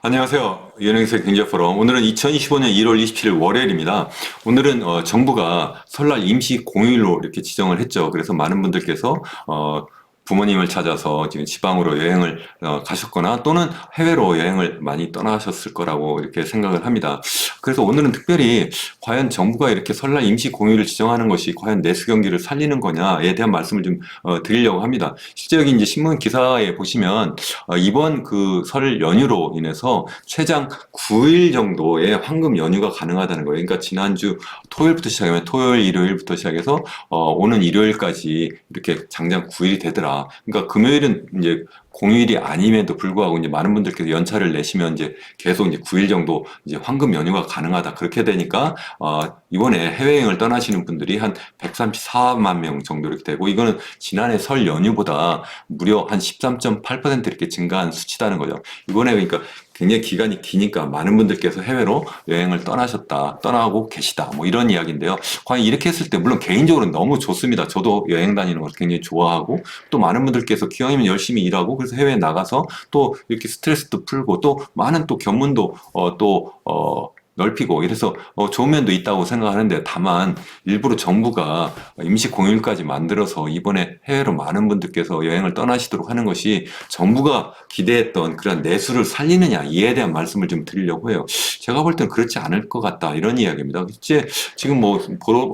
안녕하세요. 연예인생 경제포럼. 오늘은 2025년 1월 27일 월요일입니다. 오늘은 정부가 설날 임시 공휴일로 이렇게 지정을 했죠. 그래서 많은 분들께서 부모님을 찾아서 지금 지방으로 여행을 가셨거나 또는 해외로 여행을 많이 떠나셨을 거라고 이렇게 생각을 합니다. 그래서 오늘은 특별히 과연 정부가 이렇게 설날 임시 공휴일을 지정하는 것이 과연 내수 경기를 살리는 거냐에 대한 말씀을 좀 드리려고 합니다. 실제 여기 이제 신문 기사에 보시면 이번 그 설 연휴로 인해서 최장 9일 정도의 황금 연휴가 가능하다는 거예요. 그러니까 지난주 토요일부터 시작하면 토요일, 일요일부터 시작해서 오는 일요일까지 이렇게 장장 9일이 되더라. 그러니까 금요일은 이제 공휴일이 아님에도 불구하고 이제 많은 분들께서 연차를 내시면 이제 계속 이제 9일 정도 이제 황금 연휴가 가능하다. 그렇게 되니까 이번에 해외여행을 떠나시는 분들이 한 134만 명 정도 이렇게 되고, 이거는 지난해 설 연휴보다 무려 한 13.8% 이렇게 증가한 수치다는 거죠. 이번에 그러니까 굉장히 기간이 기니까 많은 분들께서 해외로 여행을 떠나고 계시다. 뭐 이런 이야기인데요. 과연 이렇게 했을 때 물론 개인적으로는 너무 좋습니다. 저도 여행 다니는 걸 굉장히 좋아하고, 또 많은 분들께서 기왕이면 열심히 일하고 그래서 해외에 나가서 또 이렇게 스트레스도 풀고 또 많은 또 견문도 넓히고 이래서 좋은 면도 있다고 생각하는데, 다만 일부러 정부가 임시 공휴일까지 만들어서 이번에 해외로 많은 분들께서 여행을 떠나시도록 하는 것이 정부가 기대했던 그런 내수를 살리느냐, 이에 대한 말씀을 좀 드리려고 해요. 제가 볼 때는 그렇지 않을 것 같다, 이런 이야기입니다. 이제 지금 뭐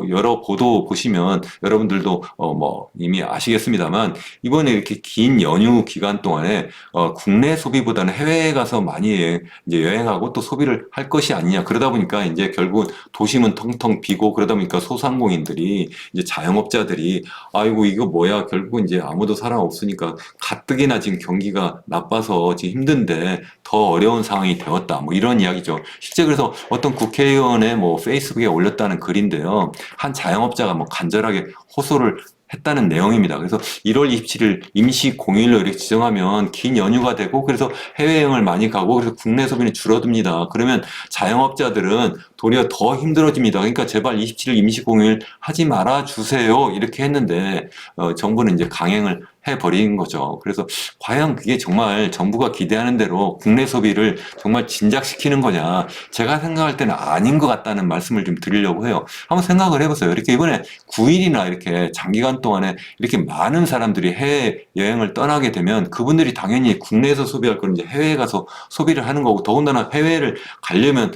여러 보도 보시면 여러분들도 뭐 이미 아시겠습니다만, 이번에 이렇게 긴 연휴 기간 동안에 국내 소비보다는 해외에 가서 많이 이제 여행하고 또 소비를 할 것이 아니냐. 그러다 보니까 이제 결국은 도심은 텅텅 비고, 그러다 보니까 소상공인들이 이제 자영업자들이 아이고 이거 뭐야, 결국은 이제 아무도 사람 없으니까 가뜩이나 지금 경기가 나빠서 지금 힘든데 더 어려운 상황이 되었다, 뭐 이런 이야기죠. 실제 그래서 어떤 국회의원의 뭐 페이스북에 올렸다는 글인데요, 한 자영업자가 뭐 간절하게 호소를 했다는 내용입니다. 그래서 1월 27일 임시 공휴일로 이렇게 지정하면 긴 연휴가 되고, 그래서 해외여행을 많이 가고, 그래서 국내 소비는 줄어듭니다. 그러면 자영업자들은 도리어 더 힘들어집니다. 그러니까 제발 27일 임시 공휴일 하지 말아 주세요, 이렇게 했는데 정부는 이제 강행을 해버린 거죠. 그래서 과연 그게 정말 정부가 기대하는 대로 국내 소비를 정말 진작시키는 거냐, 제가 생각할 때는 아닌 것 같다는 말씀을 좀 드리려고 해요. 한번 생각을 해보세요. 이렇게 이번에 9일이나 이렇게 장기간 동안에 이렇게 많은 사람들이 해외 여행을 떠나게 되면 그분들이 당연히 국내에서 소비할 건 이제 해외에 가서 소비를 하는 거고, 더군다나 해외를 가려면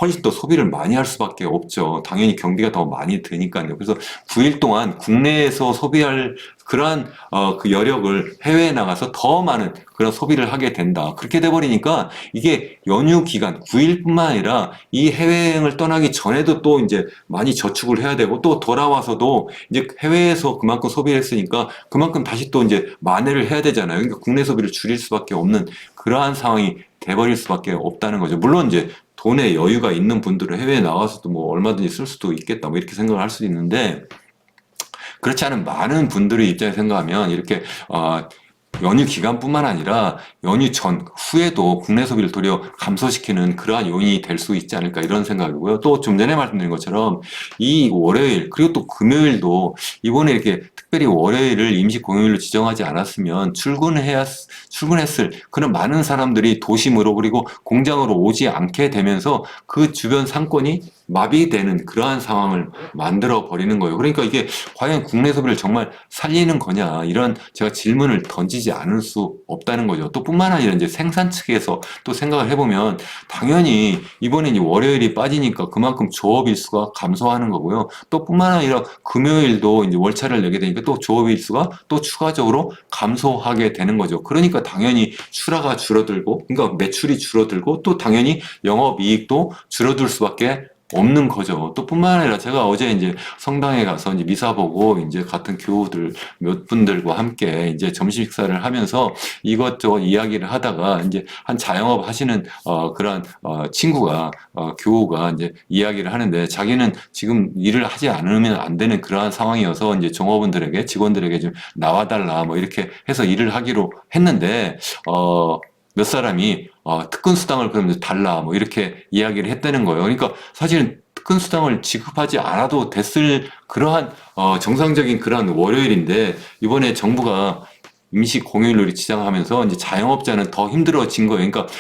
훨씬 더 소비를 많이 할 수밖에 없죠. 당연히 경비가 더 많이 드니까요. 그래서 9일 동안 국내에서 소비할 그러한 그 여력을 해외에 나가서 더 많은 그런 소비를 하게 된다. 그렇게 돼버리니까 이게 연휴 기간 9일뿐만 아니라 이 해외여행을 떠나기 전에도 또 이제 많이 저축을 해야 되고, 또 돌아와서도 이제 해외에서 그만큼 소비를 했으니까 그만큼 다시 또 이제 만회를 해야 되잖아요. 그러니까 국내 소비를 줄일 수밖에 없는 그러한 상황이 돼버릴 수밖에 없다는 거죠. 물론 이제 돈에 여유가 있는 분들은 해외에 나가서도 뭐 얼마든지 쓸 수도 있겠다, 뭐 이렇게 생각을 할 수도 있는데, 그렇지 않은 많은 분들의 입장에 생각하면 이렇게 연휴 기간뿐만 아니라 연휴 전 후에도 국내 소비를 도리어 감소시키는 그러한 요인이 될 수 있지 않을까, 이런 생각이고요. 또 좀 전에 말씀드린 것처럼 이 월요일 그리고 또 금요일도 이번에 이렇게 특별히 월요일을 임시 공휴일로 지정하지 않았으면 출근했을 그런 많은 사람들이 도심으로 그리고 공장으로 오지 않게 되면서 그 주변 상권이 마비되는 그러한 상황을 만들어 버리는 거예요. 그러니까 이게 과연 국내 소비를 정말 살리는 거냐, 이런 제가 질문을 던지지 않을 수 없다는 거죠. 또 뿐만 아니라 이제 생산 측에서 또 생각을 해보면 당연히 이번에 이제 월요일이 빠지니까 그만큼 조업 일수가 감소하는 거고요. 또 뿐만 아니라 금요일도 이제 월차를 내게 되니까 또 조업 일수가 또 추가적으로 감소하게 되는 거죠. 그러니까 당연히 출하가 줄어들고, 그러니까 매출이 줄어들고, 또 당연히 영업이익도 줄어들 수밖에 없는 거죠. 또 뿐만 아니라 제가 어제 이제 성당에 가서 이제 미사 보고 이제 같은 교우들 몇 분들과 함께 이제 점심 식사를 하면서 이것저것 이야기를 하다가 이제 한 자영업 하시는 그런 친구가 교우가 이제 이야기를 하는데, 자기는 지금 일을 하지 않으면 안 되는 그러한 상황이어서 이제 종업원들에게, 직원들에게 좀 나와달라 뭐 이렇게 해서 일을 하기로 했는데 몇 사람이 특근 수당을 그러면 달라 뭐 이렇게 이야기를 했다는 거예요. 그러니까 사실은 특근 수당을 지급하지 않아도 됐을 그러한 정상적인 그러한 월요일인데, 이번에 정부가 임시 공휴일로 지정하면서 이제 자영업자는 더 힘들어진 거예요. 그러니까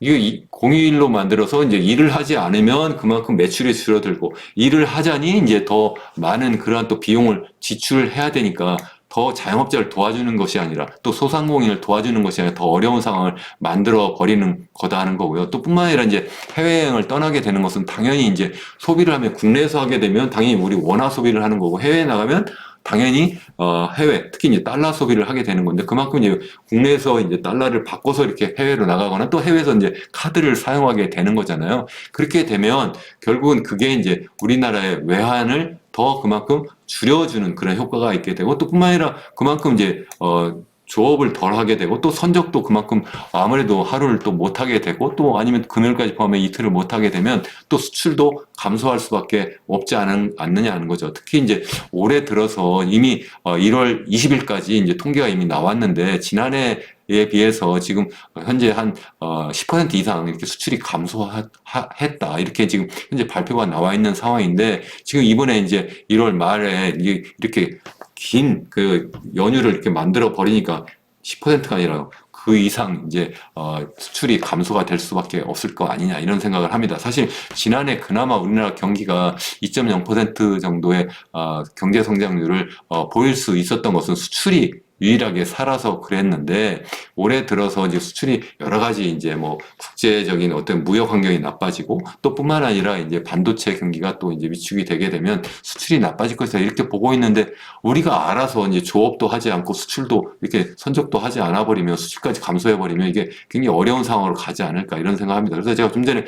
이게 공휴일로 만들어서 이제 일을 하지 않으면 그만큼 매출이 줄어들고 일을 하자니 이제 더 많은 그러한 또 비용을 지출해야 되니까 더 자영업자를 도와주는 것이 아니라 또 소상공인을 도와주는 것이 아니라 더 어려운 상황을 만들어 버리는 거다 하는 거고요. 또 뿐만 아니라 이제 해외여행을 떠나게 되는 것은 당연히 이제 소비를 하면 국내에서 하게 되면 당연히 우리 원화 소비를 하는 거고 해외에 나가면 당연히 해외 특히 이제 달러 소비를 하게 되는 건데 그만큼 이제 국내에서 이제 달러를 바꿔서 이렇게 해외로 나가거나 또 해외에서 이제 카드를 사용하게 되는 거잖아요. 그렇게 되면 결국은 그게 이제 우리나라의 외환을 더 그만큼 줄여주는 그런 효과가 있게 되고 또 뿐만 아니라 그만큼 이제 조업을 덜 하게 되고 또 선적도 그만큼 아무래도 하루를 또 못 하게 되고 또 아니면 금요일까지 포함해 이틀을 못 하게 되면 또 수출도 감소할 수밖에 없지 않느냐 하는 거죠. 특히 이제 올해 들어서 이미 1월 20일까지 이제 통계가 이미 나왔는데 지난해에 비해서 지금 현재 한 10% 이상 이렇게 수출이 감소했다. 이렇게 지금 현재 발표가 나와 있는 상황인데 지금 이번에 이제 1월 말에 이렇게 긴 그 연휴를 이렇게 만들어 버리니까 10%가 아니라 그 이상 이제 수출이 감소가 될 수밖에 없을 거 아니냐 이런 생각을 합니다. 사실 지난해 그나마 우리나라 경기가 2.0% 정도의 경제 성장률을 보일 수 있었던 것은 수출이 유일하게 살아서 그랬는데 올해 들어서 이제 수출이 여러 가지 이제 뭐 국제적인 어떤 무역 환경이 나빠지고 또 뿐만 아니라 이제 반도체 경기가 또 이제 위축이 되게 되면 수출이 나빠질 것이다 이렇게 보고 있는데 우리가 알아서 이제 조업도 하지 않고 수출도 이렇게 선적도 하지 않아 버리면 수출까지 감소해 버리면 이게 굉장히 어려운 상황으로 가지 않을까 이런 생각합니다. 그래서 제가 좀 전에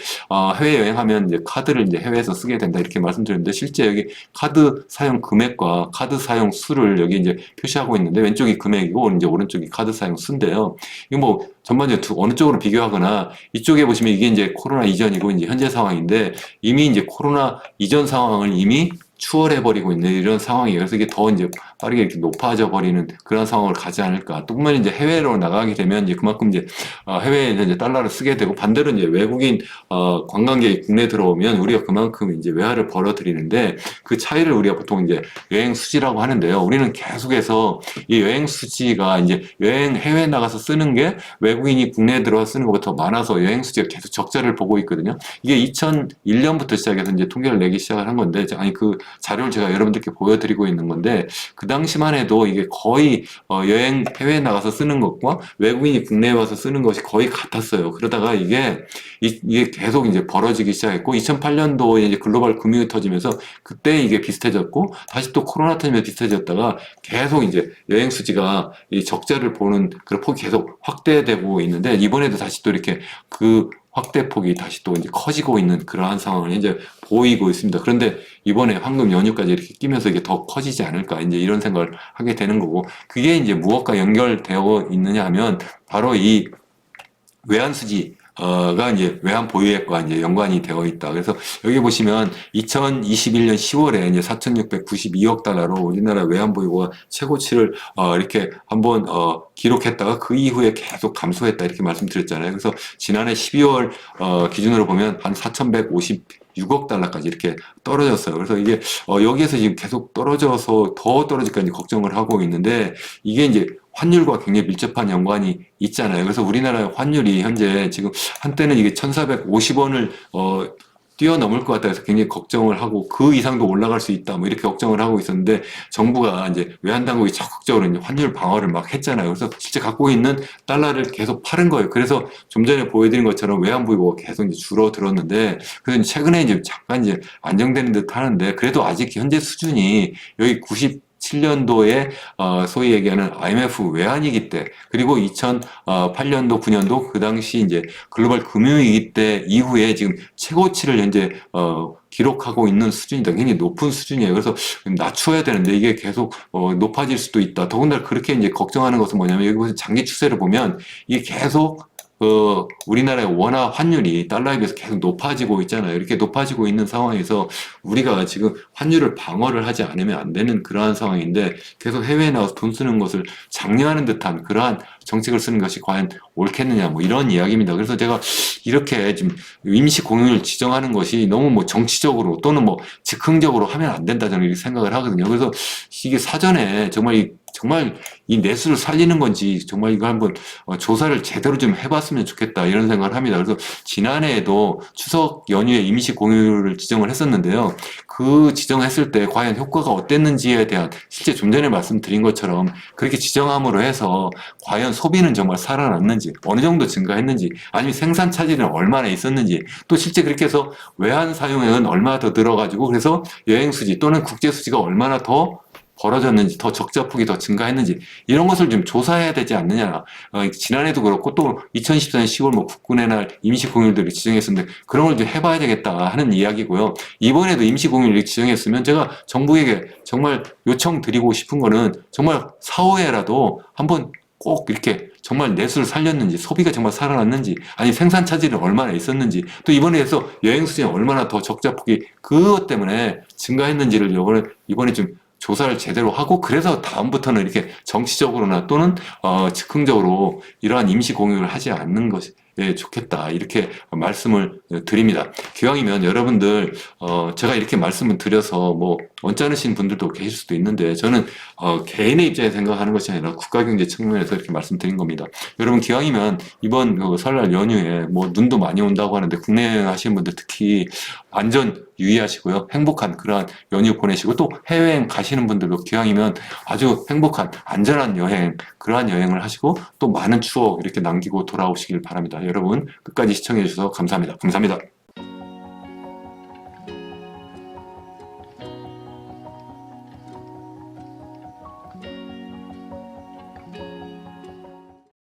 해외 여행하면 이제 카드를 이제 해외에서 쓰게 된다 이렇게 말씀드렸는데 실제 여기 카드 사용 금액과 카드 사용 수를 여기 이제 표시하고 있는데 왼쪽이 금액이고 이제 오른쪽이 카드 사용 수인데요. 이거 뭐 전반적으로 어느 쪽으로 비교하거나 이쪽에 보시면 이게 이제 코로나 이전이고 이제 현재 상황인데 이미 이제 코로나 이전 상황을 이미 추월해버리고 있는 이런 상황이에요. 그래서 이게 더 이제 빠르게 이렇게 높아져 버리는 그런 상황을 가지 않을까. 또 뿐만 이제 해외로 나가게 되면 이제 그만큼 이제 해외에서 이제 달러를 쓰게 되고 반대로 이제 외국인 관광객이 국내 들어오면 우리가 그만큼 이제 외화를 벌어들이는데 그 차이를 우리가 보통 이제 여행 수지라고 하는데요. 우리는 계속해서 이 여행 수지가 이제 여행 해외 나가서 쓰는 게 외국인이 국내에 들어와 쓰는 것보다 더 많아서 여행 수지가 계속 적자를 보고 있거든요. 이게 2001년부터 시작해서 이제 통계를 내기 시작을 한 건데 아니 그 자료를 제가 여러분들께 보여드리고 있는 건데 그 당시만 해도 이게 거의 여행 해외에 나가서 쓰는 것과 외국인이 국내에 와서 쓰는 것이 거의 같았어요. 그러다가 이게 계속 이제 벌어지기 시작했고 2008년도에 이제 글로벌 금융이 터지면서 그때 이게 비슷해졌고 다시 또 코로나 터지면서 비슷해졌다가 계속 이제 여행 수지가 이 적자를 보는 그런 폭이 계속 확대되고 있는데 이번에도 다시 또 이렇게 그 확대폭이 다시 또 이제 커지고 있는 그러한 상황을 이제 보이고 있습니다. 그런데 이번에 황금 연휴까지 이렇게 끼면서 이게 더 커지지 않을까 이제 이런 생각을 하게 되는 거고 그게 이제 무엇과 연결되어 있느냐 하면 바로 이 외환수지 가 이제 외환 보유액과 이제 연관이 되어 있다. 그래서 여기 보시면 2021년 10월에 이제 4,692억 달러로 우리나라 외환 보유고가 최고치를 이렇게 한번 기록했다가 그 이후에 계속 감소했다 이렇게 말씀드렸잖아요. 그래서 지난해 12월 기준으로 보면 한 4,156억 달러까지 이렇게 떨어졌어요. 그래서 이게 여기에서 지금 계속 떨어져서 더 떨어질까 걱정을 하고 있는데 이게 이제 환율과 굉장히 밀접한 연관이 있잖아요. 그래서 우리나라 환율이 현재 지금 한때는 이게 1,450원을 뛰어넘을 것 같다 해서 굉장히 걱정을 하고 그 이상도 올라갈 수 있다 뭐 이렇게 걱정을 하고 있었는데 정부가 이제 외환당국이 적극적으로 이제 환율 방어를 막 했잖아요. 그래서 실제 갖고 있는 달러를 계속 파는 거예요. 그래서 좀 전에 보여드린 것처럼 외환 보유고가 계속 이제 줄어들었는데 그래서 최근에 이제 잠깐 이제 안정되는 듯 하는데 그래도 아직 현재 수준이 여기 97년도에 소위 얘기하는 IMF 외환위기 때 그리고 2008년도 9년도 그 당시 이제 글로벌 금융위기 때 이후에 지금 최고치를 현재 기록하고 있는 수준이다. 굉장히 높은 수준이에요. 그래서 낮춰야 되는데 이게 계속 높아질 수도 있다. 더군다나 그렇게 이제 걱정하는 것은 뭐냐면 여기 보면 장기 추세를 보면 이게 계속 우리나라의 원화 환율이 달러에 비해서 계속 높아지고 있잖아요. 이렇게 높아지고 있는 상황에서 우리가 지금 환율을 방어를 하지 않으면 안 되는 그러한 상황인데 계속 해외에 나가서 돈 쓰는 것을 장려하는 듯한 그러한 정책을 쓰는 것이 과연 옳겠느냐 뭐 이런 이야기입니다. 그래서 제가 이렇게 지금 임시 공휴일 지정하는 것이 너무 뭐 정치적으로 또는 뭐 즉흥적으로 하면 안 된다 저는 이렇게 생각을 하거든요. 그래서 이게 사전에 정말 이 정말 이 내수를 살리는 건지 정말 이거 한번 조사를 제대로 좀 해봤으면 좋겠다 이런 생각을 합니다. 그래서 지난해에도 추석 연휴에 임시 공휴일을 지정을 했었는데요. 그 지정했을 때 과연 효과가 어땠는지에 대한 실제 좀 전에 말씀드린 것처럼 그렇게 지정함으로 해서 과연 소비는 정말 살아났는지 어느 정도 증가했는지 아니면 생산 차질은 얼마나 있었는지 또 실제 그렇게 해서 외환 사용액은 얼마나 더 늘어가지고 그래서 여행 수지 또는 국제 수지가 얼마나 더 벌어졌는지 더 적자폭이 더 증가했는지 이런 것을 좀 조사해야 되지 않느냐. 지난해도 그렇고 또 2014년 10월 뭐 국군의 날 임시공휴일들을 지정했었는데 그런 걸 좀 해봐야 되겠다 하는 이야기고요. 이번에도 임시공휴일을 지정했으면 제가 정부에게 정말 요청드리고 싶은 거는 정말 사후에라도 한번 꼭 이렇게 정말 내수를 살렸는지 소비가 정말 살아났는지 아니 생산 차질은 얼마나 있었는지 또 이번에 해서 여행 수지는 얼마나 더 적자폭이 그것 때문에 증가했는지를 이번에 좀 조사를 제대로 하고 그래서 다음부터는 이렇게 정치적으로나 또는 즉흥적으로 이러한 임시 공휴일을 하지 않는 것이 좋겠다 이렇게 말씀을 드립니다. 기왕이면 여러분들 제가 이렇게 말씀을 드려서 뭐 언짢으신 분들도 계실 수도 있는데 저는 개인의 입장에 생각하는 것이 아니라 국가경제 측면에서 이렇게 말씀드린 겁니다. 여러분 기왕이면 이번 설날 연휴에 뭐 눈도 많이 온다고 하는데 국내 여행 하시는 분들 특히 안전 유의하시고요. 행복한 그러한 연휴 보내시고 또 해외여행 가시는 분들도 기왕이면 아주 행복한 안전한 여행 그러한 여행을 하시고 또 많은 추억 이렇게 남기고 돌아오시길 바랍니다. 여러분 끝까지 시청해 주셔서 감사합니다. 감사합니다.